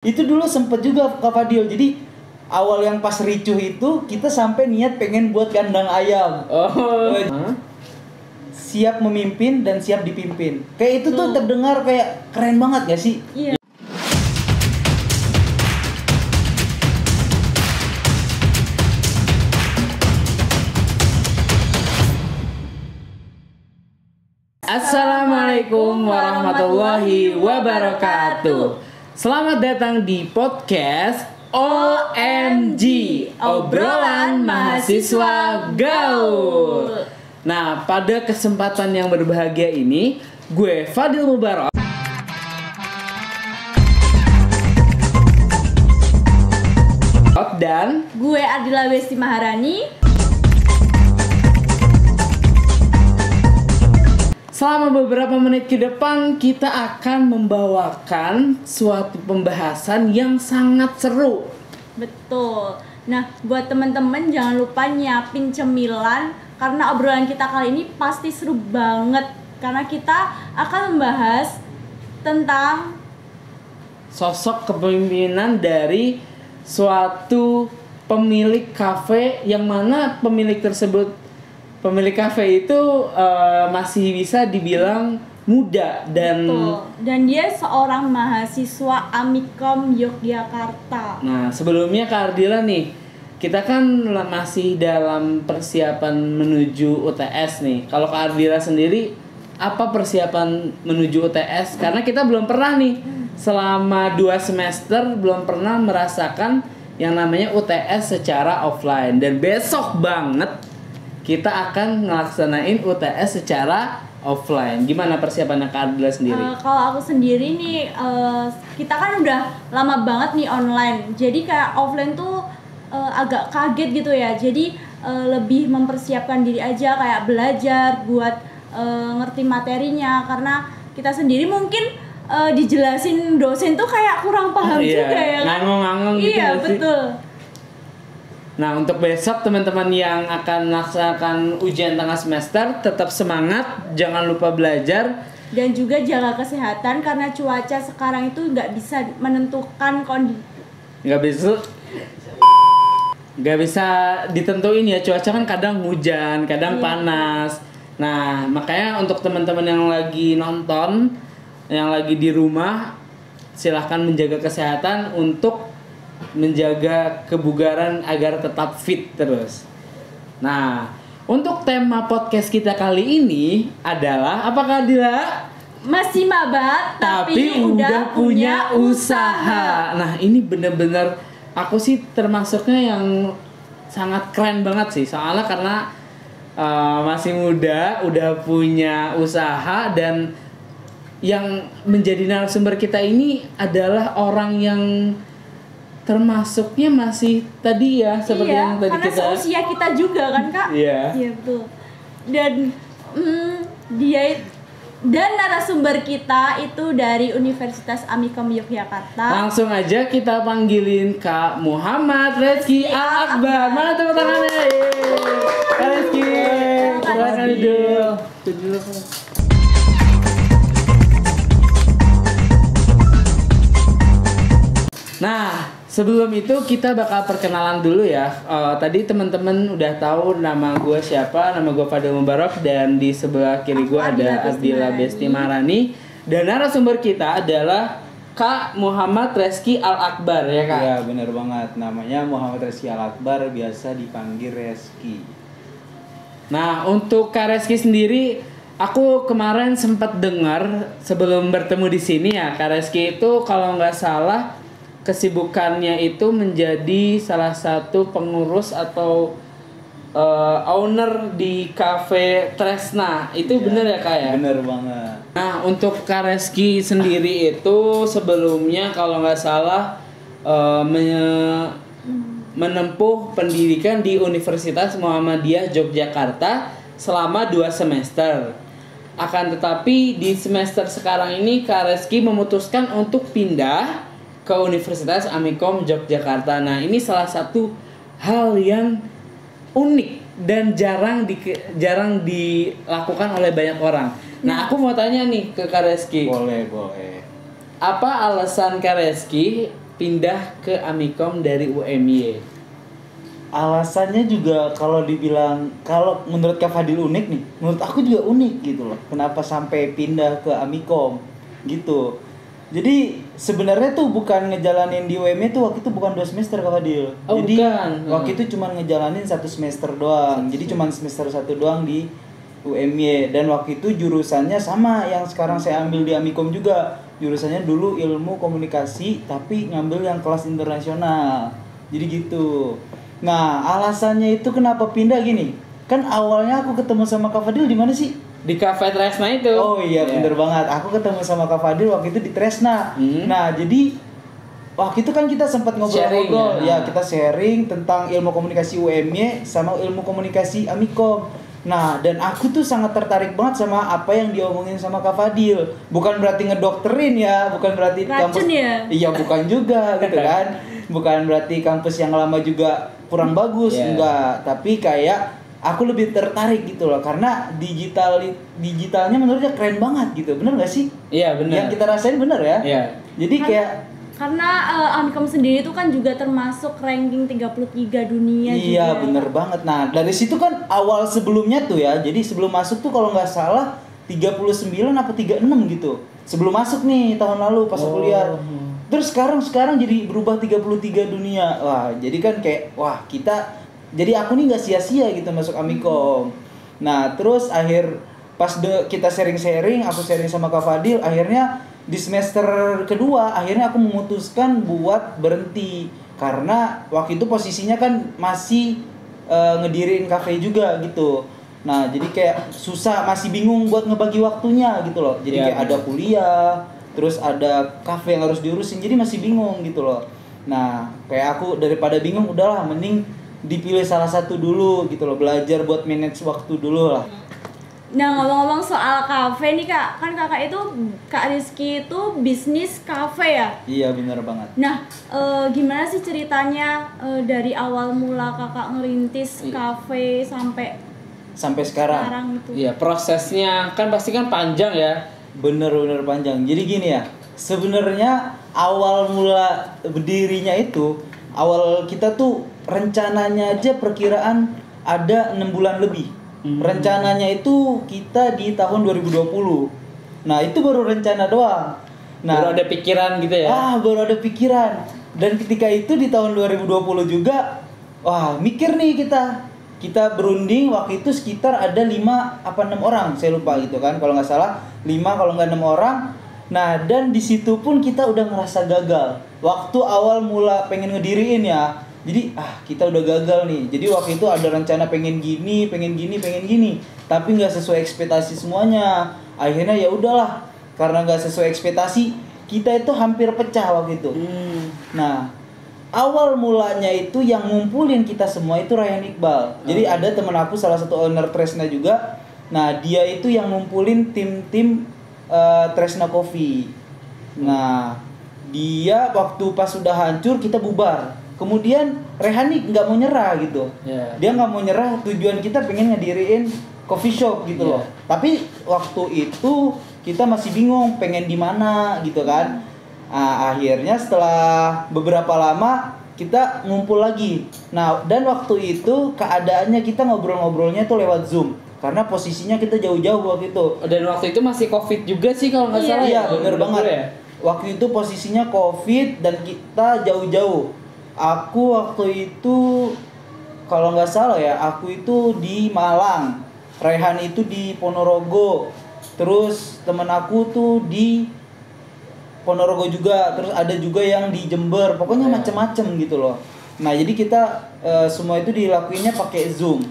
Itu dulu sempet juga Kak Fadil. Jadi awal yang pas ricuh itu kita sampai niat pengen buat kandang ayam. Siap memimpin dan siap dipimpin. Kayak itu tuh terdengar kayak keren banget gak sih? Iya. Assalamualaikum warahmatullahi wabarakatuh. Selamat datang di podcast OMG, obrolan mahasiswa gaul. Nah, pada kesempatan yang berbahagia ini, gue Fadil Mubarak dan Gue Ardila Besti Maharani. selama beberapa menit ke depan kita akan membawakan suatu pembahasan yang sangat seru. Betul. Nah, buat teman-teman jangan lupa nyiapin cemilan karena obrolan kita kali ini pasti seru banget karena kita akan membahas tentang Sosok kepemimpinan dari suatu pemilik kafe yang mana pemilik kafe itu masih bisa dibilang muda dan Betul. Dan dia seorang mahasiswa Amikom Yogyakarta. Nah, sebelumnya Kak Ardila nih, kita kan masih dalam persiapan menuju UTS nih. Kalau Kak Ardila sendiri, apa persiapan menuju UTS? Karena kita belum pernah nih, selama 2 semester belum pernah merasakan yang namanya UTS secara offline. Dan besok banget kita akan ngelaksanain UTS secara offline. Gimana persiapannya Kak Ardila sendiri? Kalau aku sendiri nih, kita kan udah lama banget nih online. Jadi kayak offline tuh agak kaget gitu ya. Jadi lebih mempersiapkan diri aja, kayak belajar buat ngerti materinya. Karena kita sendiri mungkin dijelasin dosen tuh kayak kurang paham juga ya. Ngangong-ngangong gitu. Iya, betul. Nah, untuk besok teman-teman yang akan melaksanakan ujian tengah semester tetap semangat, jangan lupa belajar dan juga jaga kesehatan karena cuaca sekarang itu nggak bisa menentukan kondisi. Nggak bisa ditentuin ya, cuaca kan kadang hujan, kadang panas. Nah, makanya untuk teman-teman yang lagi nonton, yang lagi di rumah, silahkan menjaga kesehatan untuk menjaga kebugaran agar tetap fit terus. Nah, untuk tema podcast kita kali ini adalah apakah Dila? Masih maba tapi udah punya usaha. Nah, ini bener-bener aku sih termasuknya yang sangat keren banget sih. Soalnya karena masih muda, udah punya usaha dan yang menjadi narasumber kita ini adalah orang yang termasuknya masih tadi ya seperti yang tadi karena kita. karena seusia kita juga kan Kak. Iya. Iya betul. Dan dan narasumber kita itu dari Universitas Amikom Yogyakarta. Langsung aja kita panggilin Kak Muhammad Rezki Al-Akbar. Mana tepuk tangannya? Kak Rezki. Silakan duduk. Nah, sebelum itu kita bakal perkenalan dulu ya. Tadi teman-teman udah tahu nama gue siapa, nama gue Fadil Mubarak dan di sebelah kiri gue ada Ardila Besti Maharani. Dan narasumber kita adalah Kak Muhammad Rezki Al-Akbar ya Kak? Iya benar banget, namanya Muhammad Rezki Al-Akbar, biasa dipanggil Rezki. Nah, untuk Kak Rezki sendiri, aku kemarin sempat dengar sebelum bertemu di sini ya, Kak Rezki itu kalau nggak salah kesibukannya itu menjadi salah satu pengurus atau owner di cafe Tresna. Itu ya, bener ya Kak ya? Bener banget. Nah, untuk Kak Rezki sendiri itu sebelumnya kalau nggak salah menempuh pendidikan di Universitas Muhammadiyah Yogyakarta selama 2 semester. Akan tetapi di semester sekarang ini Kak Rezki memutuskan untuk pindah ke Universitas Amikom Yogyakarta. Nah, ini salah satu hal yang unik dan jarang dilakukan oleh banyak orang. Nah, aku mau tanya nih ke Kak Rezki. Boleh. Apa alasan Kak Rezki pindah ke Amikom dari UMY? Alasannya juga kalau menurut Kak Fadil unik nih, menurut aku juga unik gitu loh. Kenapa sampai pindah ke Amikom gitu. Jadi sebenarnya tuh bukan ngejalanin di UMY tuh waktu itu bukan 2 semester Kak Fadil. Jadi bukan. Waktu itu cuma ngejalanin 1 semester doang. Jadi cuma semester 1 doang di UMY, dan waktu itu jurusannya sama yang sekarang saya ambil di Amikom juga. Jurusannya dulu ilmu komunikasi tapi ngambil yang kelas internasional. Jadi gitu. Nah, alasannya itu kenapa pindah gini. Kan awalnya aku ketemu sama Kak Fadil di mana sih? Di Cafe Tresna itu. Oh iya, bener banget. Aku ketemu sama Kak Fadil waktu itu di Tresna. Nah, jadi waktu itu kan kita sempat ngobrol-ngobrol. Ya, kita sharing tentang ilmu komunikasi UMY sama ilmu komunikasi Amikom. Nah, dan aku tuh sangat tertarik banget sama apa yang diomongin sama Kak Fadil. Bukan berarti ngedokterin ya, bukan berarti racun kampus ya? Iya, bukan juga gitu kan. Bukan berarti kampus yang lama juga kurang bagus, enggak. Tapi kayak aku lebih tertarik gitu loh, karena digitalnya menurutnya keren banget gitu. Bener gak sih? Iya, bener. Yang kita rasain bener ya? Iya. Jadi karena Amikom sendiri itu kan juga termasuk ranking 33 dunia juga. Iya, bener banget. Nah, dari situ kan awal sebelumnya tuh ya. Jadi sebelum masuk tuh kalau nggak salah 39 apa 36 gitu. Sebelum masuk nih tahun lalu pas kuliah. Terus sekarang jadi berubah 33 dunia. Wah, jadi kan kayak jadi aku nih nggak sia-sia gitu masuk Amikom. Nah, terus pas kita sharing-sharing, aku sharing sama Kak Fadil, akhirnya di semester kedua akhirnya aku memutuskan buat berhenti karena waktu itu posisinya kan masih ngediriin kafe juga gitu. Nah, jadi kayak susah, masih bingung buat ngebagi waktunya gitu loh. Jadi kayak ada kuliah, terus ada kafe yang harus diurusin, jadi masih bingung gitu loh. Nah, kayak aku daripada bingung, udahlah mending dipilih salah satu dulu gitu loh, belajar buat manage waktu dulu lah. Nah, ngomong-ngomong soal kafe nih Kak, kan kakak itu, Kak Rizky itu bisnis kafe ya? Iya, benar banget. Nah, gimana sih ceritanya dari awal mula kakak ngerintis kafe sampai sekarang itu? Iya, prosesnya kan pasti kan panjang ya. Bener-bener panjang. Jadi gini ya, sebenarnya awal mula berdirinya itu, awal kita tuh rencananya aja perkiraan ada 6 bulan lebih. Rencananya itu kita di tahun 2020. Nah, itu baru rencana doang. Nah, baru ada pikiran gitu ya. Baru ada pikiran. Dan ketika itu di tahun 2020 juga mikir nih kita berunding. Waktu itu sekitar ada 5 apa 6 orang, saya lupa gitu kan. Kalau nggak salah 5, kalau nggak 6 orang. Nah, dan di situ pun kita udah ngerasa gagal. Waktu awal mula pengen ngediriin ya. Jadi kita udah gagal nih. Jadi waktu itu ada rencana pengen gini, tapi nggak sesuai ekspektasi semuanya. Akhirnya ya udahlah, karena nggak sesuai ekspektasi, kita itu hampir pecah waktu itu. Nah, awal mulanya itu yang ngumpulin kita semua itu Rayhan Iqbal. Jadi ada temen aku, salah satu owner Tresna juga. Nah, dia itu yang ngumpulin tim Tresna Coffee. Nah, dia waktu pas sudah hancur kita bubar. Kemudian Rayhan nggak mau nyerah gitu. Dia nggak mau nyerah, tujuan kita pengen ngediriin coffee shop gitu loh. Tapi waktu itu kita masih bingung pengen di mana gitu kan. Akhirnya setelah beberapa lama kita ngumpul lagi. Nah, dan waktu itu keadaannya kita ngobrol-ngobrolnya tuh lewat Zoom. Karena posisinya kita jauh-jauh waktu itu. Dan waktu itu masih COVID juga sih kalau nggak salah. Iya, bener banget. Ya? Waktu itu posisinya COVID dan kita jauh-jauh. Aku waktu itu kalau nggak salah ya, aku itu di Malang, Rayhan itu di Ponorogo, terus temen aku tuh di Ponorogo juga, terus ada juga yang di Jember, pokoknya macem-macem gitu loh. Nah, jadi kita semua itu dilakuinnya pakai Zoom.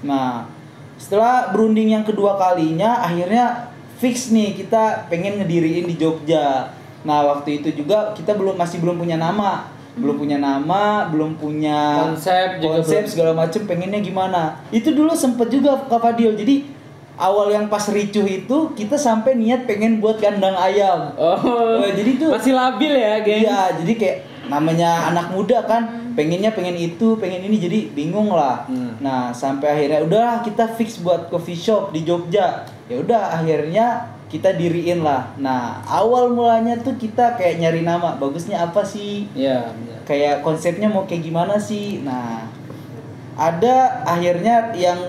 Nah, setelah berunding yang kedua kalinya, akhirnya fix nih kita pengen ngediriin di Jogja. Nah, waktu itu juga kita masih belum punya nama. Belum punya konsep segala macem, pengennya gimana. Itu dulu sempet juga Kak Fadil. Jadi awal yang pas ricuh itu kita sampai niat pengen buat kandang ayam. Jadi itu masih labil ya, geng. Iya, jadi kayak namanya anak muda kan, pengen itu, pengen ini, jadi bingung lah. Nah, sampai akhirnya udahlah kita fix buat coffee shop di Jogja. Ya udah, akhirnya kita diriin lah. Nah, awal mulanya tuh kita kayak nyari nama, bagusnya apa sih? Iya, benar. Kayak konsepnya mau kayak gimana sih? Nah, ada akhirnya yang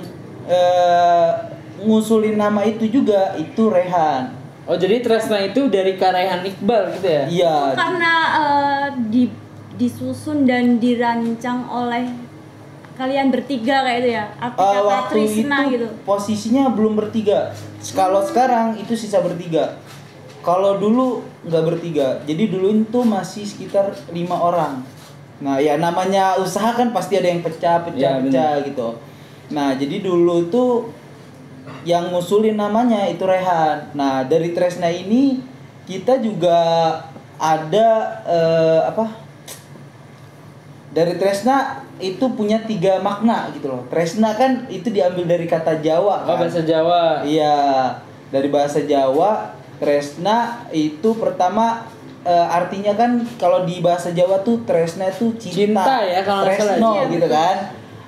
ngusulin nama itu juga itu Rehan. Oh, jadi Tresna itu dari Rehan Iqbal gitu ya? Iya. Karena disusun dan dirancang oleh kalian bertiga kayak itu ya, arti kata Waktu Trisna itu gitu. posisinya belum bertiga. Kalau sekarang itu sisa bertiga. Kalau dulu nggak bertiga. Jadi dulu itu masih sekitar 5 orang. Nah, ya namanya usaha kan pasti ada yang pecah gitu. Nah, jadi dulu tuh yang ngusulin namanya itu Rehan. Nah, dari Tresna ini kita juga ada dari Tresna itu punya 3 makna gitu loh. Tresna kan itu diambil dari kata Jawa kan? Oh, bahasa Jawa. Iya, dari bahasa Jawa. Tresna itu pertama artinya kan kalau di bahasa Jawa tuh Tresna itu cinta ya kalau nggak salah. Tresno Iya, gitu betul. kan.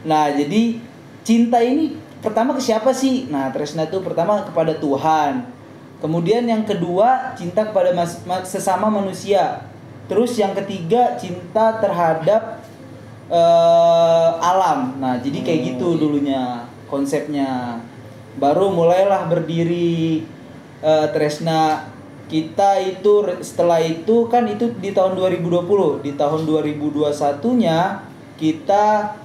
Nah, jadi cinta ini pertama ke siapa sih? Nah, Tresna itu pertama kepada Tuhan. Kemudian yang kedua cinta kepada sesama manusia. Terus yang ketiga cinta terhadap alam. Nah, jadi kayak gitu dulunya konsepnya. Baru mulailah berdiri Tresna. Kita itu setelah itu kan itu di tahun 2020. Di tahun 2021-nya kita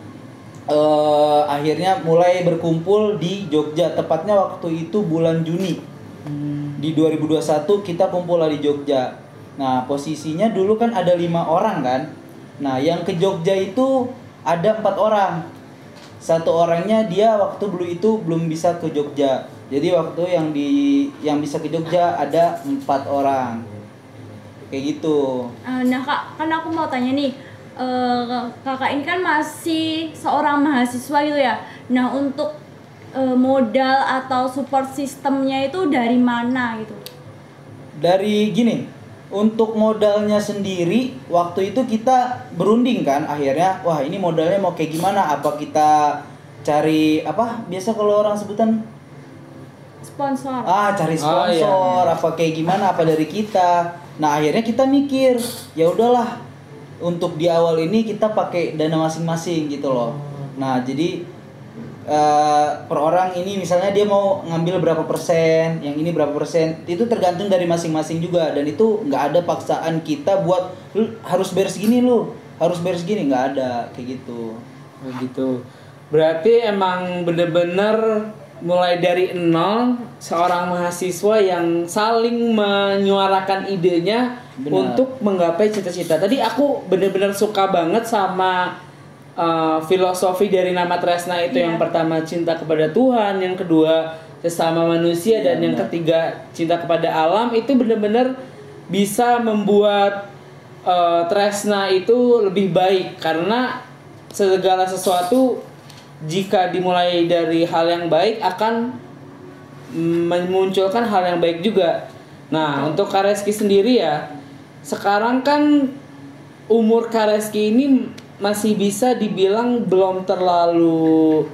akhirnya mulai berkumpul di Jogja. Tepatnya waktu itu bulan Juni. Di 2021 kita kumpul lah di Jogja. Nah, posisinya dulu kan ada 5 orang kan. Nah, yang ke Jogja itu ada 4 orang. 1 orangnya dia waktu dulu itu belum bisa ke Jogja. Jadi waktu yang bisa ke Jogja ada 4 orang. Kayak gitu. Nah kak, kan aku mau tanya nih, kakak ini kan masih seorang mahasiswa gitu ya. Nah untuk modal atau support sistemnya itu dari mana gitu? Dari gini, untuk modalnya sendiri waktu itu kita berunding kan akhirnya, wah ini modalnya mau kayak gimana, apa kita cari apa biasa kalau orang sebutan Sponsor. cari sponsor, iya. apa kayak gimana, apa dari kita. Nah akhirnya kita mikir ya udahlah untuk di awal ini kita pakai dana masing-masing gitu loh. Nah jadi per orang ini misalnya dia mau ngambil berapa persen, yang ini berapa persen, itu tergantung dari masing-masing juga. Dan itu nggak ada paksaan kita buat lu harus bayar segini, lu harus bayar segini, nggak ada kayak gitu. Begitu. Berarti emang bener-bener mulai dari nol seorang mahasiswa yang saling menyuarakan idenya. Benar. Untuk menggapai cita-cita. Tadi aku bener-bener suka banget sama filosofi dari nama Tresna itu. Iya. Yang pertama cinta kepada Tuhan, yang kedua sesama manusia, Iya, dan yang benar. ketiga cinta kepada alam. Itu bener-bener bisa membuat Tresna itu lebih baik, karena segala sesuatu jika dimulai dari hal yang baik akan memunculkan hal yang baik juga. Nah, untuk Kak Reski sendiri ya, sekarang kan umur Kak Reski ini masih bisa dibilang belum terlalu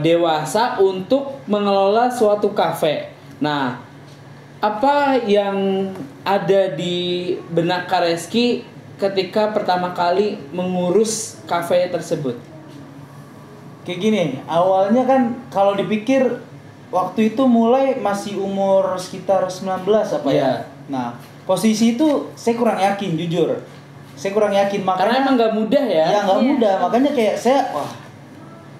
dewasa untuk mengelola suatu kafe. Nah, apa yang ada di benak Kak Reski ketika pertama kali mengurus kafe tersebut? Kayak gini, awalnya kan kalau dipikir waktu itu mulai masih umur sekitar 19 apa ya. Iya. Nah, posisi itu saya kurang yakin jujur. Saya kurang yakin Karena makanya emang nggak mudah ya. ya nggak Iya. mudah, makanya kayak saya wah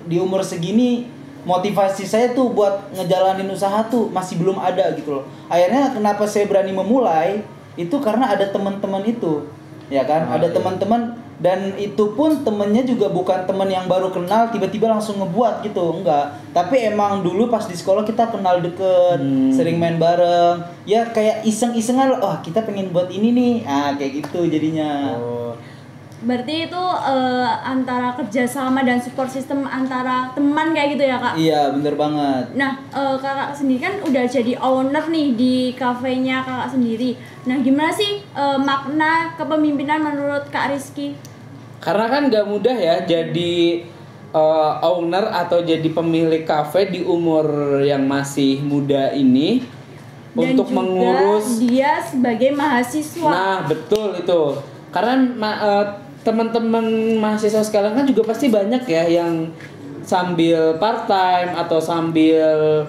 di umur segini motivasi saya tuh buat ngejalanin usaha tuh masih belum ada gitu loh. Akhirnya kenapa saya berani memulai itu karena ada teman-teman itu. Ya kan? Oh, ada iya. teman-teman, dan itu pun temennya juga bukan temen yang baru kenal tiba-tiba langsung ngebuat gitu, enggak. Tapi emang dulu pas di sekolah kita kenal deket, sering main bareng. Ya kayak iseng-isengan, oh kita pengen buat ini nih, kayak gitu jadinya. Oh. Berarti itu antara kerjasama dan support system antara teman kayak gitu ya kak? Iya bener banget. Nah, kakak sendiri kan udah jadi owner nih di kafenya kakak sendiri. Nah, gimana sih makna kepemimpinan menurut Kak Rizky? Karena kan gak mudah ya jadi owner atau jadi pemilik kafe di umur yang masih muda ini. Dan untuk juga mengurus. dia sebagai mahasiswa. Nah, betul itu. Karena teman-teman mahasiswa sekarang kan juga pasti banyak ya yang sambil part time atau sambil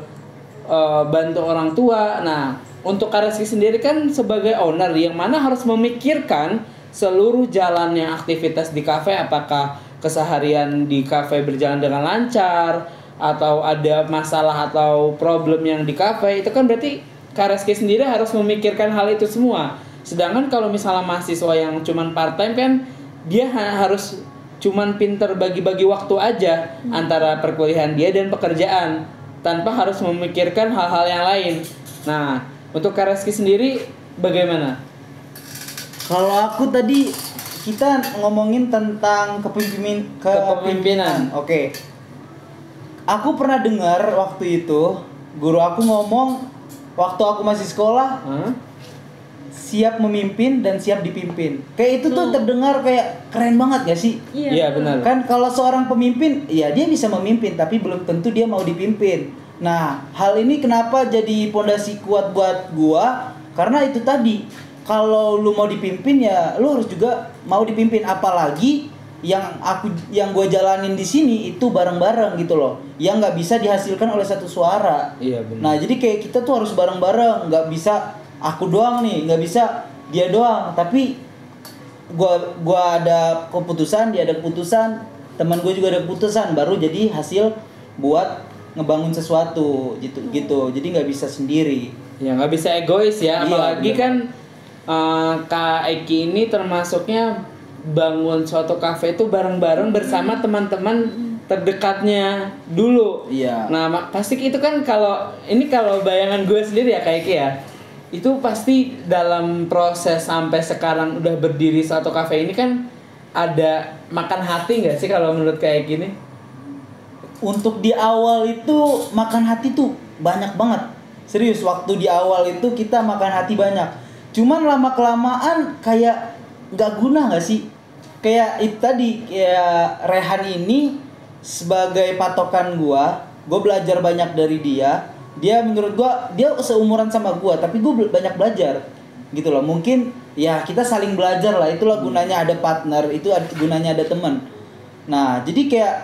bantu orang tua. Nah, untuk Kareski sendiri kan sebagai owner yang mana harus memikirkan seluruh jalannya aktivitas di kafe, apakah keseharian di kafe berjalan dengan lancar atau ada masalah atau problem yang di kafe, itu kan berarti Kareski sendiri harus memikirkan hal itu semua. Sedangkan kalau misalnya mahasiswa yang cuman part time kan dia harus cuman pinter bagi-bagi waktu aja antara perkuliahan dia dan pekerjaan tanpa harus memikirkan hal-hal yang lain. Nah, untuk Kareski sendiri bagaimana? Kalau aku tadi kita ngomongin tentang kepemimpinan. Oke. Aku pernah dengar waktu itu guru aku ngomong waktu aku masih sekolah, siap memimpin dan siap dipimpin. Kayak itu tuh terdengar kayak keren banget gak sih? Iya, benar. Kan kalau seorang pemimpin, ya dia bisa memimpin tapi belum tentu dia mau dipimpin. Nah, hal ini kenapa jadi pondasi kuat buat gua? Karena itu tadi, kalau lu mau dipimpin ya lu harus juga mau dipimpin, apalagi yang gue jalanin di sini itu bareng-bareng gitu loh, yang nggak bisa dihasilkan oleh satu suara. Iya, benar. Nah jadi kayak kita tuh harus bareng-bareng, nggak bisa aku doang nih, nggak bisa dia doang, tapi gua ada keputusan, dia ada keputusan, teman gue juga ada keputusan, baru jadi hasil buat ngebangun sesuatu gitu. Jadi nggak bisa sendiri. Ya nggak bisa egois ya, apalagi bener. kan Kak Eki ini termasuknya bangun suatu kafe itu bareng-bareng bersama teman-teman terdekatnya dulu. Iya. Nah, pasti itu kan kalau bayangan gue sendiri ya Kak Eki ya. Itu pasti dalam proses sampai sekarang udah berdiri suatu kafe ini kan ada makan hati nggak sih kalau menurut Kak Eki ini? Untuk di awal itu makan hati tuh banyak banget. Serius, waktu di awal itu kita makan hati banyak. Cuman lama-kelamaan kayak nggak guna nggak sih? Kayak itu tadi, kayak Rehan ini sebagai patokan gue belajar banyak dari dia. Dia menurut dia seumuran sama gue, tapi gue banyak belajar gitu loh. Mungkin ya kita saling belajar lah, itulah gunanya ada partner, itu gunanya ada teman. Nah jadi kayak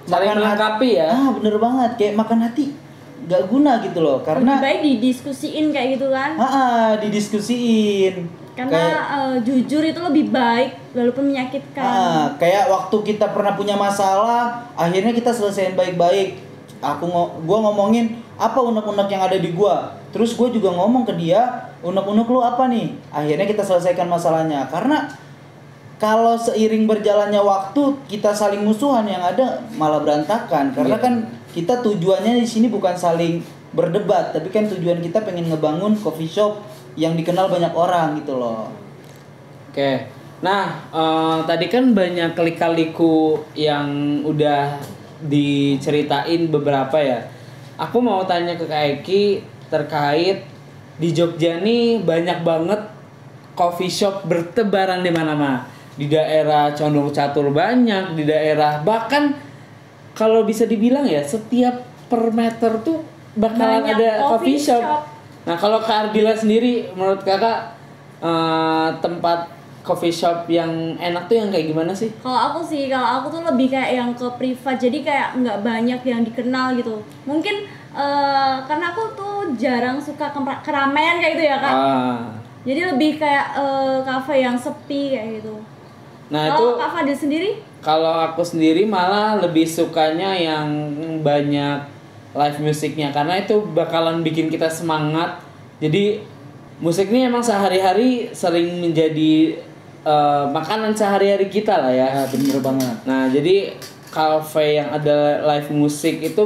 saling melengkapi ya. Bener banget, kayak makan hati nggak guna gitu loh, karena lebih baik didiskusiin kayak gitu kan. Didiskusiin. Karena jujur itu lebih baik walaupun menyakitkan. Kayak waktu kita pernah punya masalah, akhirnya kita selesaiin baik-baik. Gua ngomongin apa unek-unek yang ada di gua. Terus gua juga ngomong ke dia, unek-unek lu apa nih? Akhirnya kita selesaikan masalahnya. Karena kalau seiring berjalannya waktu kita saling musuhan, yang ada malah berantakan. Karena kan kita tujuannya di sini bukan saling berdebat, tapi kan tujuan kita pengen ngebangun coffee shop yang dikenal banyak orang gitu loh. Oke. Nah, tadi kan banyak kali-kaliku yang udah diceritain beberapa ya. Aku mau tanya ke Kak Eki terkait di Jogja nih banyak banget coffee shop bertebaran di mana-mana. Di daerah Condong Catur banyak, di daerah bahkan kalau bisa dibilang ya setiap per meter tuh bakalan banyak ada coffee shop. Nah, kalau Kak Ardila sendiri, menurut kakak tempat coffee shop yang enak tuh yang kayak gimana sih? Kalau aku tuh lebih kayak yang ke privat, jadi kayak nggak banyak yang dikenal gitu. Mungkin karena aku tuh jarang suka keramaian kayak gitu ya Kak. Jadi lebih kayak kafe yang sepi kayak gitu. Nah, kalau Kak Fadil sendiri? Kalau aku sendiri malah lebih sukanya yang banyak live musiknya, karena itu bakalan bikin kita semangat. Jadi musik ini emang sehari-hari sering menjadi makanan sehari-hari kita lah ya. Bener banget. Nah jadi cafe yang ada live musik itu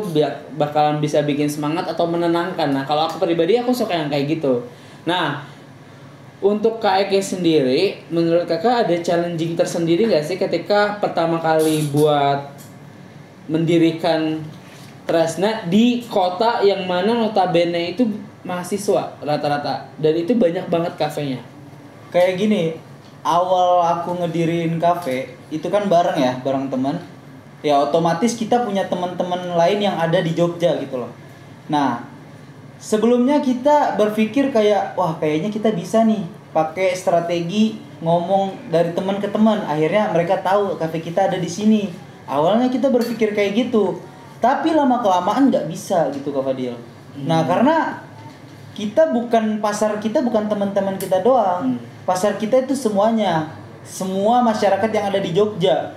bakalan bisa bikin semangat atau menenangkan. Nah kalau aku pribadi aku suka yang kayak gitu. Nah untuk Kak Eki sendiri, menurut kakak ada challenging tersendiri nggak sih ketika pertama kali buat mendirikan Tresna di kota yang mana notabene itu mahasiswa rata-rata dan itu banyak banget kafenya? Kayak gini, awal aku ngedirin kafe itu kan bareng teman. Ya otomatis kita punya teman-teman lain yang ada di Jogja gitu loh. Nah, Sebelumnya kita berpikir kayak, wah kayaknya kita bisa nih pakai strategi ngomong dari teman ke teman. Akhirnya mereka tahu kafe kita ada di sini. Awalnya kita berpikir kayak gitu, tapi lama kelamaan nggak bisa gitu Kak Fadil. Nah karena pasar kita bukan teman-teman kita doang. Pasar kita itu semuanya, semua masyarakat yang ada di Jogja.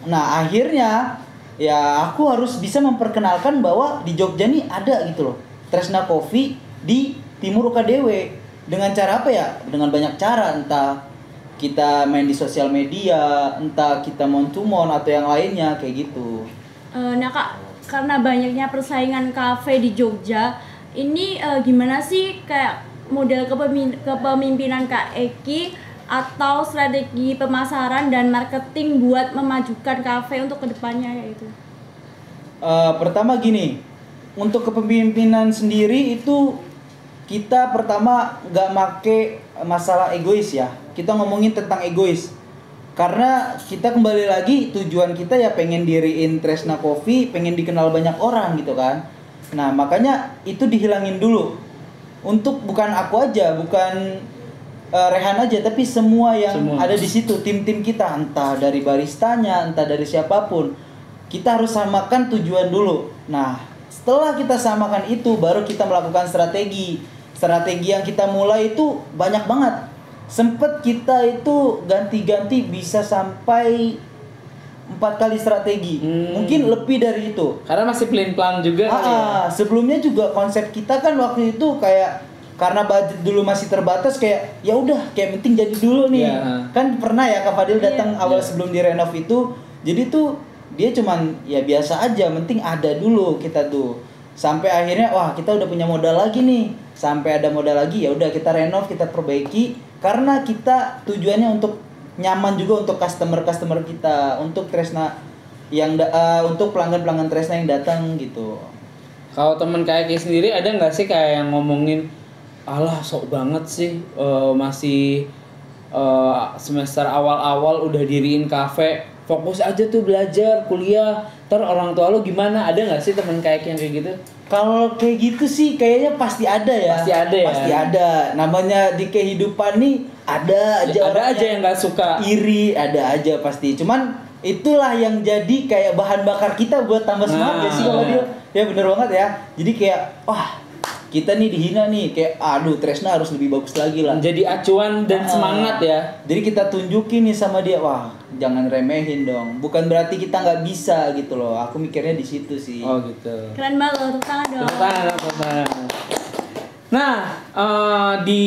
Nah akhirnya ya aku harus bisa memperkenalkan bahwa di Jogja nih ada gitu loh Tresna Coffee di Timur UKDW. Dengan cara apa ya? Dengan banyak cara, entah kita main di sosial media, entah kita mon to mon atau yang lainnya kayak gitu. Nah Kak, karena banyaknya persaingan kafe di Jogja, ini gimana sih kayak model kepemimpinan Kak Eki atau strategi pemasaran dan marketing buat memajukan kafe untuk kedepannya yaitu? Pertama gini, untuk kepemimpinan sendiri itu kita pertama nggak make masalah egois ya. Kita ngomongin tentang egois. Karena kita kembali lagi tujuan kita ya pengen diriin Tresna Coffee, pengen dikenal banyak orang gitu kan. Nah makanya itu dihilangin dulu. Untuk bukan aku aja, bukan Rehan aja, tapi semua yang ada di situ, tim-tim kita, entah dari baristanya, entah dari siapapun, kita harus samakan tujuan dulu. Nah setelah kita samakan itu, baru kita melakukan strategi. Strategi yang kita mulai itu banyak banget. Sempet kita itu ganti-ganti bisa sampai 4 kali strategi. Mungkin lebih dari itu. Karena masih plan juga. Sebelumnya juga konsep kita kan waktu itu kayak karena budget dulu masih terbatas, kayak ya udah kayak penting jadi dulu nih. Kan pernah ya Kak Fadil datang awal sebelum direnov itu. Jadi tuh dia cuman ya biasa aja, penting ada dulu kita tuh. Sampai akhirnya wah kita udah punya modal lagi nih. Sampai ada modal lagi ya udah kita renov, kita perbaiki karena kita tujuannya untuk nyaman juga untuk customer kita, untuk Tresna yang untuk pelanggan Tresna yang datang gitu. Kalau temen kayak Ki sendiri ada nggak sih kayak yang ngomongin alah sok banget sih masih semester awal-awal udah diriin kafe, fokus aja tuh belajar kuliah, ntar orang tua lu gimana? Ada nggak sih temen kayak yang kayak gitu? Kalau kayak gitu sih kayaknya pasti ada ya. Pasti ada ya. Pasti ada. Namanya di kehidupan nih ada aja. Ada aja yang nggak suka. Iri ada aja pasti. Cuman itulah yang jadi kayak bahan bakar kita buat tambah semangat ya sih kalau dia. Ya bener banget ya. Jadi kayak wah kita nih dihina nih, kayak aduh Tresna harus lebih bagus lagi lah. Jadi acuan dan semangat ya. Jadi kita tunjukin nih sama dia, wah jangan remehin dong. Bukan berarti kita nggak bisa gitu loh. Aku mikirnya di situ sih. Oh gitu. Keren banget loh, tepuk tangan dong. Tepuk tangan. Nah di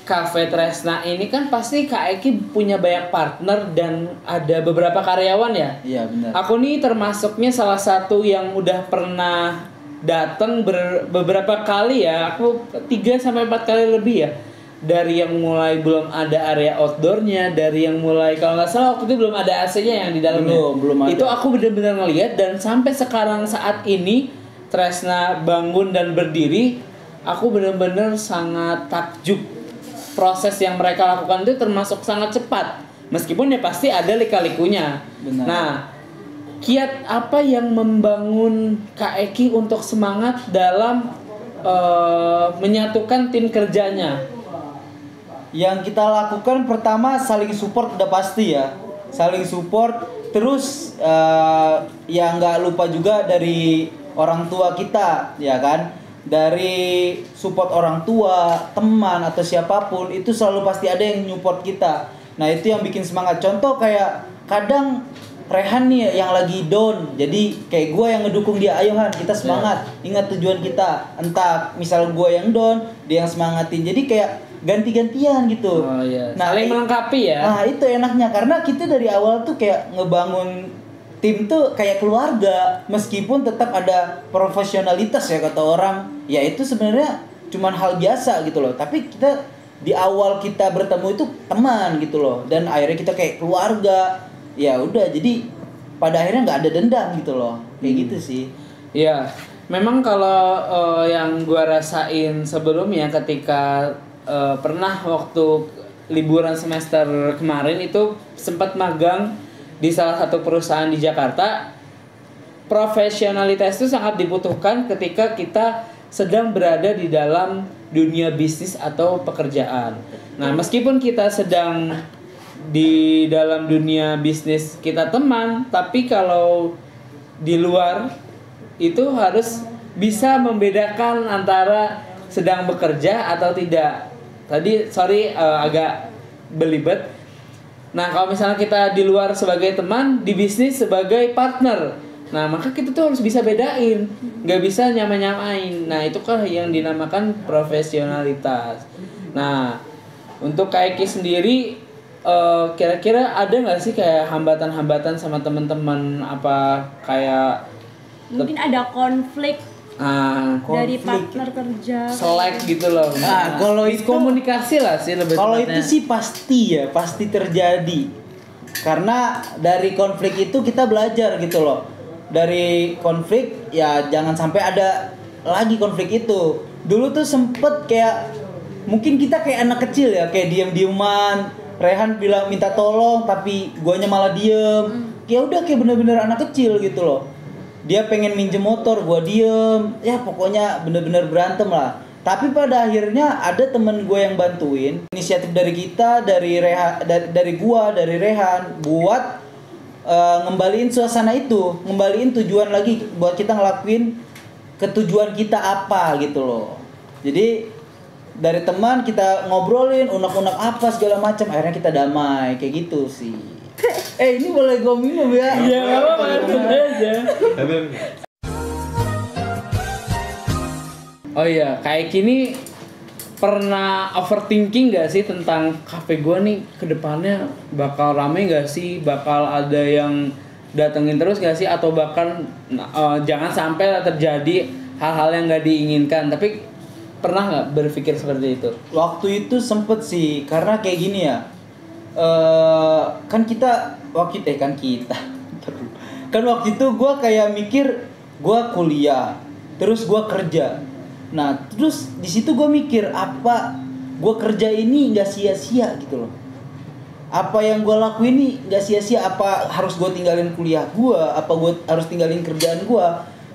Cafe Tresna ini kan pasti Kak Eki punya banyak partner dan ada beberapa karyawan ya. Iya benar. Aku nih termasuknya salah satu yang udah pernah datang beberapa kali ya, aku 3-4 kali lebih ya. Dari yang mulai belum ada area outdoornya, dari yang mulai kalau nggak salah waktu itu belum ada AC-nya yang di dalamnya. Belum ada. Itu aku benar-benar ngelihat dan sampai sekarang saat ini Tresna bangun dan berdiri, aku benar-benar sangat takjub. Proses yang mereka lakukan itu termasuk sangat cepat. Meskipun ya pasti ada lika-likunya. Benar. Nah, kiat apa yang membangun Kak Eki untuk semangat dalam menyatukan tim kerjanya? Yang kita lakukan pertama saling support udah pasti ya. Saling support. Terus ya nggak lupa juga dari orang tua kita ya kan. Dari support orang tua, teman atau siapapun itu selalu pasti ada yang support kita. Nah itu yang bikin semangat. Contoh kayak kadang Rehan nih yang lagi down, jadi kayak gue yang ngedukung dia, ayo Han kita semangat, ingat tujuan kita. Entah misal gue yang down, dia yang semangatin, jadi kayak ganti-gantian gitu. Oh iya. Nah, saling melengkapi ya. Nah itu enaknya karena kita dari awal tuh kayak ngebangun tim tuh kayak keluarga, meskipun tetap ada profesionalitas ya kata orang. Ya itu sebenarnya cuman hal biasa gitu loh. Tapi kita di awal kita bertemu itu teman gitu loh, dan akhirnya kita kayak keluarga. Ya udah, jadi pada akhirnya nggak ada dendam gitu loh, kayak gitu sih. Iya, memang kalau yang gua rasain sebelumnya ketika pernah waktu liburan semester kemarin itu sempat magang di salah satu perusahaan di Jakarta. Profesionalitas itu sangat dibutuhkan ketika kita sedang berada di dalam dunia bisnis atau pekerjaan. Nah, meskipun kita sedang di dalam dunia bisnis kita teman, tapi kalau di luar itu harus bisa membedakan antara sedang bekerja atau tidak. Tadi agak belibet. Nah, kalau misalnya kita di luar sebagai teman, di bisnis sebagai partner, nah maka kita tuh harus bisa bedain, nggak bisa nyamain. Nah, itu kan yang dinamakan profesionalitas. Nah, untuk Kak Eki sendiri, kira-kira ada nggak sih kayak hambatan-hambatan sama teman-teman, apa kayak Mungkin ada konflik dari konflik. partner kerja. selek gitu loh. Nah, kalau itu- komunikasi lah sih lebih Kalau tepatnya. itu sih pasti terjadi. Karena dari konflik itu kita belajar gitu loh. Dari konflik ya jangan sampai ada lagi konflik itu. Dulu tuh sempet kayak mungkin kita kayak anak kecil ya, kayak diem-dieman. Rehan bilang minta tolong tapi guanya malah diem. Ya udah kayak bener-bener anak kecil gitu loh. Dia pengen minjem motor, gua diem. Ya pokoknya bener-bener berantem lah. Tapi pada akhirnya ada temen gue yang bantuin. Inisiatif dari kita, dari Rehan buat ngembaliin suasana itu, ngembaliin tujuan lagi buat kita ngelakuin ketujuan kita apa gitu loh. Jadi dari teman kita ngobrolin unek-unek apa segala macam, akhirnya kita damai kayak gitu sih. Ini boleh gue minum ya? Iya, nggak apa-apa, aja. Oh iya, kayak gini pernah overthinking gak sih tentang kafe gua nih ke depannya bakal rame gak sih, bakal ada yang datengin terus gak sih, atau bahkan jangan sampai terjadi hal-hal yang gak diinginkan. Tapi pernah nggak berpikir seperti itu? Waktu itu sempet sih, karena kayak gini ya. Kan waktu itu gue kayak mikir gue kuliah, terus gue kerja. Nah terus di situ gue mikir apa gue kerja ini nggak sia-sia gitu loh. Apa yang gue lakuin ini nggak sia-sia, apa harus gue tinggalin kuliah gue, apa gue harus tinggalin kerjaan gue,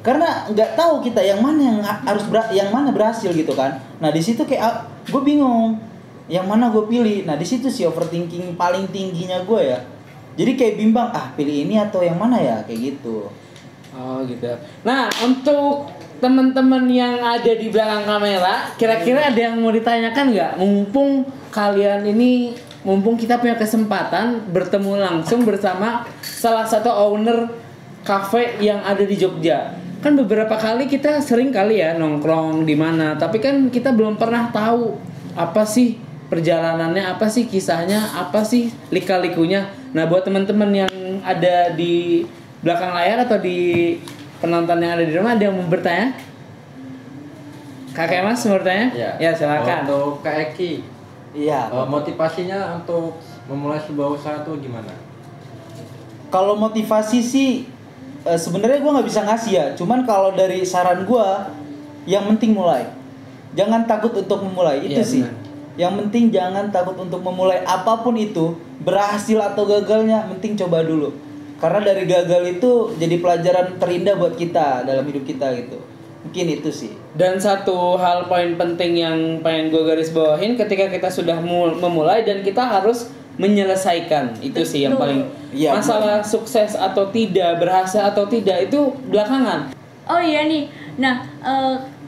karena nggak tahu kita yang mana yang mana berhasil gitu kan. Nah di situ kayak gue bingung yang mana gue pilih. Nah di situ sih overthinking paling tingginya gue ya. Jadi kayak bimbang, pilih ini atau yang mana ya, kayak gitu. Oh gitu. Nah, untuk teman-teman yang ada di belakang kamera, kira-kira ada yang mau ditanyakan nggak? Mumpung kita punya kesempatan bertemu langsung bersama salah satu owner cafe yang ada di Jogja. Kan beberapa kali kita sering kali ya nongkrong di mana, tapi kan kita belum pernah tahu apa sih perjalanannya, apa sih kisahnya, apa sih lika-likunya. Nah, buat teman-teman yang ada di belakang layar atau di penonton yang ada di rumah, ada yang mau bertanya? Kakek Mas mau bertanya? Ya, silakan. Untuk Kak Eki, Iya. motivasinya untuk memulai sebuah usaha itu gimana? Kalau motivasi sih sebenarnya gue nggak bisa ngasih ya. Cuman kalau dari saran gue, yang penting mulai. Jangan takut untuk memulai, itu Iya, sih. benar. Yang penting jangan takut untuk memulai apapun itu, berhasil atau gagalnya, penting coba dulu. Karena dari gagal itu jadi pelajaran terindah buat kita dalam hidup kita gitu. Mungkin itu sih. Dan satu hal poin penting yang pengen gue garis bawahin, ketika kita sudah memulai dan kita harus menyelesaikan, itu sih yang paling. Iya, Masalah sukses atau tidak, berhasil atau tidak itu belakangan. Oh iya nih. Nah,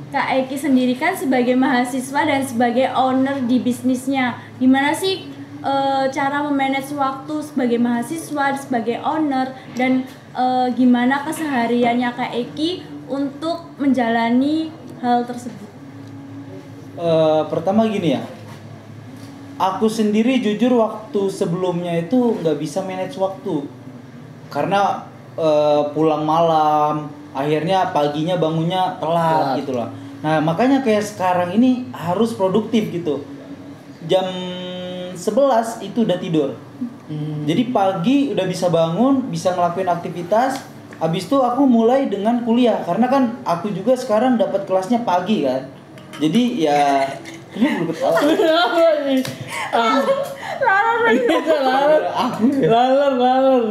Kak Eki sendiri kan sebagai mahasiswa dan sebagai owner di bisnisnya, gimana sih cara memanage waktu sebagai mahasiswa, sebagai owner, dan gimana kesehariannya Kak Eki untuk menjalani hal tersebut? Pertama gini ya, aku sendiri jujur waktu sebelumnya itu nggak bisa manage waktu karena pulang malam, akhirnya paginya bangunnya telat gitu loh. Nah makanya kayak sekarang ini harus produktif gitu. Jam 11 itu udah tidur. Jadi pagi udah bisa bangun, bisa ngelakuin aktivitas. Habis itu aku mulai dengan kuliah karena kan aku juga sekarang dapat kelasnya pagi kan. Jadi ya kenapa belum ketawa? Laler.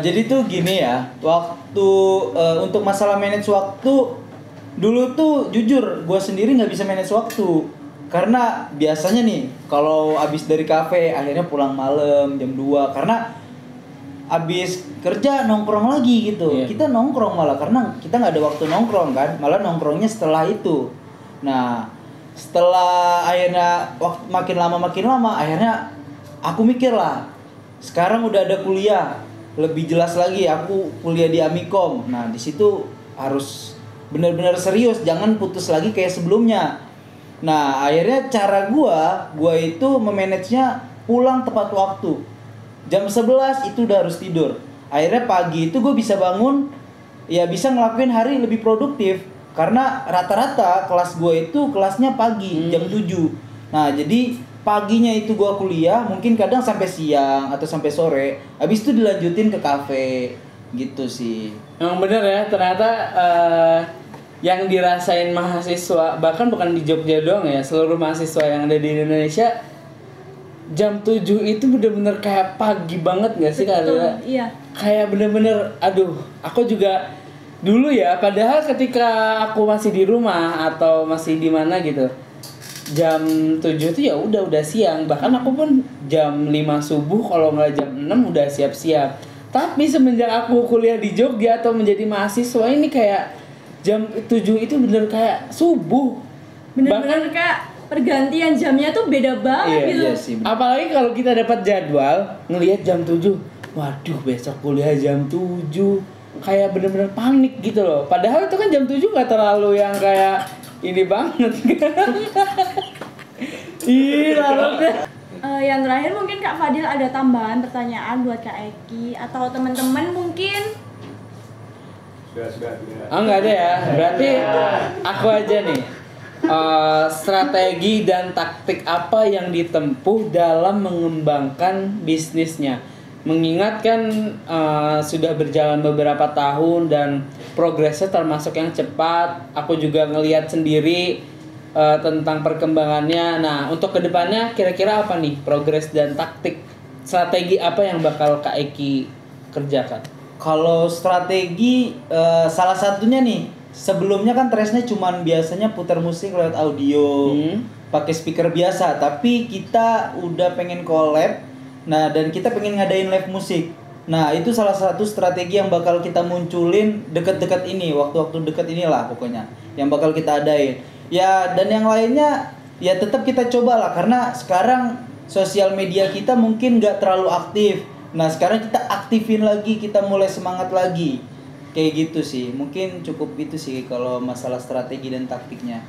Jadi tuh gini ya, waktu untuk masalah manage waktu Dulu tuh jujur, gue sendiri nggak bisa manage waktu. Karena biasanya nih, kalau abis dari kafe, akhirnya pulang malam jam 2. Karena abis kerja nongkrong lagi gitu. Iya. Kita nongkrong malah, karena kita nggak ada waktu nongkrong kan. Malah nongkrongnya setelah itu. Nah, setelah akhirnya waktu makin lama, akhirnya aku mikir lah. Sekarang udah ada kuliah, lebih jelas lagi aku kuliah di Amikom. Nah, di situ harus benar-benar serius, jangan putus lagi kayak sebelumnya. Nah, akhirnya cara gua itu memanagenya pulang tepat waktu. Jam 11 itu udah harus tidur. Akhirnya pagi itu gue bisa bangun, ya bisa ngelakuin hari lebih produktif. Karena rata-rata kelas gue itu kelasnya pagi, jam 7. Nah, jadi paginya itu gue kuliah, mungkin kadang sampai siang atau sampai sore. Habis itu dilanjutin ke kafe, gitu sih. Emang bener ya, ternyata yang dirasain mahasiswa, bahkan bukan di Jogja doang ya, seluruh mahasiswa yang ada di Indonesia, jam 7 itu bener-bener kayak pagi banget gak sih Kak? Iya. Kayak bener-bener, aduh, aku juga dulu ya, padahal ketika aku masih di rumah atau masih di mana gitu, jam 7 itu ya udah siang. Bahkan aku pun jam 5 subuh, kalau nggak jam 6 udah siap-siap. Tapi semenjak aku kuliah di Jogja atau menjadi mahasiswa ini kayak jam 7 itu bener kayak subuh. Bener-bener kayak pergantian jamnya tuh beda banget gitu. Iya sih. Apalagi kalau kita dapat jadwal ngelihat jam 7, waduh besok kuliah jam 7, kayak bener-bener panik gitu loh. Padahal itu kan jam 7 nggak terlalu yang kayak ini banget. Iya. Yang terakhir mungkin Kak Fadil ada tambahan pertanyaan buat Kak Eki atau teman-teman mungkin. Sudah. Enggak ada ya. Berarti aku aja nih. Strategi dan taktik apa yang ditempuh dalam mengembangkan bisnisnya? Mengingat kan sudah berjalan beberapa tahun dan progresnya termasuk yang cepat. Aku juga ngelihat sendiri tentang perkembangannya. Nah, untuk kedepannya kira-kira apa nih progres dan taktik, strategi apa yang bakal Kak Eki kerjakan? Kalau strategi salah satunya nih, sebelumnya kan Tresnya cuman biasanya putar musik lewat audio, pakai speaker biasa, tapi kita udah pengen collab. Nah, dan kita pengen ngadain live musik. Nah, itu salah satu strategi yang bakal kita munculin deket-deket ini, waktu-waktu deket inilah pokoknya, yang bakal kita adain. Ya, dan yang lainnya ya tetap kita cobalah, karena sekarang sosial media kita mungkin nggak terlalu aktif. Nah, sekarang kita aktifin lagi, kita mulai semangat lagi. Kayak gitu sih. Mungkin cukup itu sih kalau masalah strategi dan taktiknya.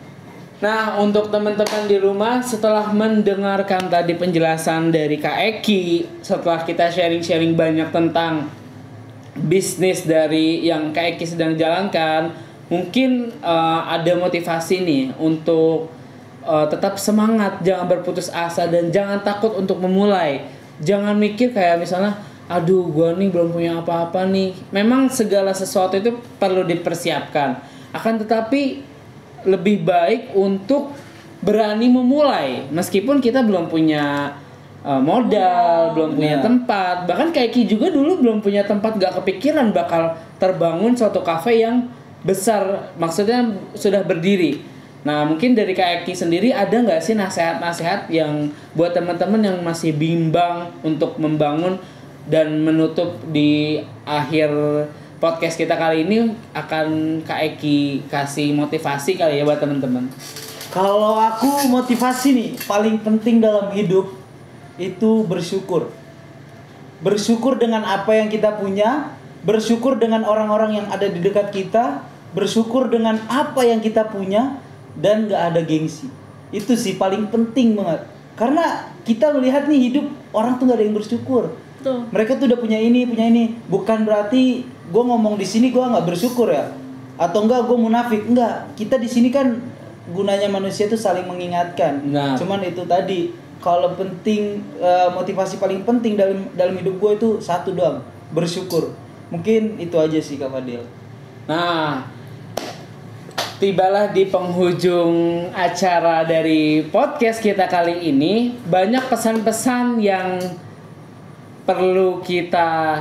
Nah, untuk teman-teman di rumah, setelah mendengarkan tadi penjelasan dari Kak Eki, setelah kita sharing-sharing banyak tentang bisnis dari yang Kak Eki sedang jalankan, mungkin ada motivasi nih untuk tetap semangat, jangan berputus asa dan jangan takut untuk memulai. Jangan mikir kayak misalnya, aduh gua nih belum punya apa-apa nih. Memang segala sesuatu itu perlu dipersiapkan. Akan tetapi lebih baik untuk berani memulai meskipun kita belum punya modal, belum punya tempat. Bahkan kayak Ki juga dulu belum punya tempat, gak kepikiran bakal terbangun suatu kafe yang besar, maksudnya sudah berdiri. Nah, mungkin dari Kak Eki sendiri ada nggak sih nasihat-nasihat yang buat teman-teman yang masih bimbang untuk membangun dan menutup di akhir podcast kita kali ini, akan Kak Eki kasih motivasi kali ya buat teman-teman? Kalau aku motivasi nih, paling penting dalam hidup itu bersyukur. Bersyukur dengan apa yang kita punya, bersyukur dengan orang-orang yang ada di dekat kita, bersyukur dengan apa yang kita punya, dan gak ada gengsi. Itu sih paling penting banget. Karena kita melihat nih hidup orang tuh gak ada yang bersyukur. Tuh. Mereka tuh udah punya ini. Bukan berarti gue ngomong di sini gue nggak bersyukur ya, atau enggak gue munafik. Enggak. Kita di sini kan gunanya manusia tuh saling mengingatkan. Nah. Cuman itu tadi, kalau penting motivasi paling penting dalam hidup gue itu satu doang, bersyukur. Mungkin itu aja sih Kak Fadil. Nah, tibalah di penghujung acara dari podcast kita kali ini. Banyak pesan-pesan yang perlu kita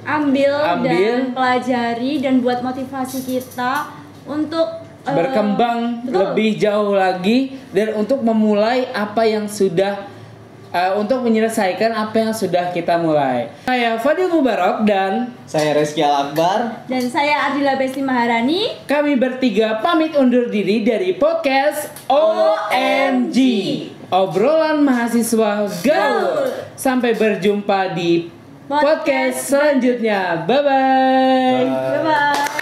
ambil dan pelajari dan buat motivasi kita untuk berkembang betul. lebih jauh lagi dan untuk memulai apa yang sudah untuk menyelesaikan apa yang sudah kita mulai. Saya Fadil Mubarak dan Saya Reski Al-Akbar. Dan saya Ardila Besti Maharani. kami bertiga pamit undur diri dari podcast OMG, obrolan mahasiswa gaul. Sampai berjumpa di podcast selanjutnya. Bye bye. Bye bye.